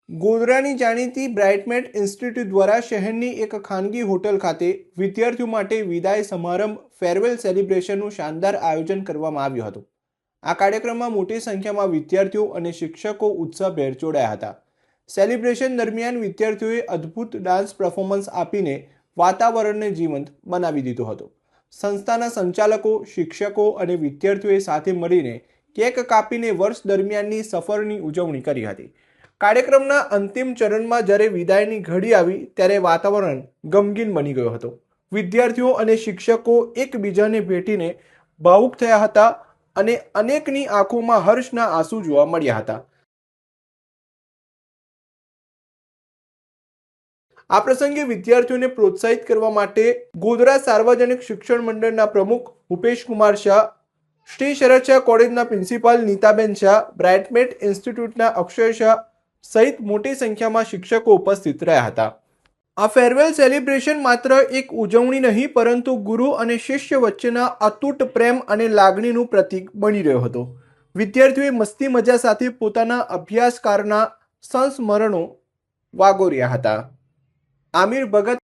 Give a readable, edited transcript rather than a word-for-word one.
ગોધરાની જાણીતી બ્રાઇટમેટ ઇન્સ્ટિટ્યૂટ દ્વારા શહેરની એક ખાનગી હોટલ ખાતે વિદ્યાર્થીઓ માટે વિદાય સમારંભ ફેરવેલ સેલિબ્રેશનનું શાનદાર આયોજન કરવામાં આવ્યું હતું। આ કાર્યક્રમમાં મોટી સંખ્યામાં વિદ્યાર્થીઓ અને શિક્ષકો ઉત્સાહભેર જોડાયા હતા। સેલિબ્રેશન દરમિયાન વિદ્યાર્થીઓએ અદ્ભુત ડાન્સ પરફોર્મન્સ આપીને વાતાવરણને જીવંત બનાવી દીધો હતો। સંસ્થાના સંચાલકો, શિક્ષકો અને વિદ્યાર્થીઓએ સાથે મળીને કેક કાપીને વર્ષ દરમિયાનની સફરની ઉજવણી કરી હતી। કાર્યક્રમના અંતિમ ચરણમાં જ્યારે વિદાયની ઘડી આવી ત્યારે વાતાવરણ ગમગીન બની ગયો હતો। વિદ્યાર્થીઓ અને શિક્ષકો એકબીજાને ભેટીને ભાવુક થયા હતા અને અનેકની આંખોમાં હર્ષના આંસુ જોવા મળ્યા હતા। આ પ્રસંગે વિદ્યાર્થીઓને પ્રોત્સાહિત કરવા માટે ગોધરા સાર્વજનિક શિક્ષણ મંડળના પ્રમુખ ભૂપેશ કુમાર શાહ, શ્રી શરદ શાહ કોલેજના પ્રિન્સિપાલ નીતાબેન શાહ, બ્રાઇટમેટ ઇન્સ્ટિટ્યૂટના અક્ષય શાહ સહિત મોટી સંખ્યામાં શિક્ષકો ઉપસ્થિત રહ્યા હતા। આ ફેરવેલ સેલિબ્રેશન માત્ર એક ઉજવણી નહીં પરંતુ ગુરુ અને શિષ્ય વચ્ચેના અતૂટ પ્રેમ અને લાગણીનું પ્રતીક બની રહ્યો હતો। વિદ્યાર્થીઓએ મસ્તી મજા સાથે પોતાના અભ્યાસકાળના સંસ્મરણો વાગોર્યા હતા। આમિર ભગત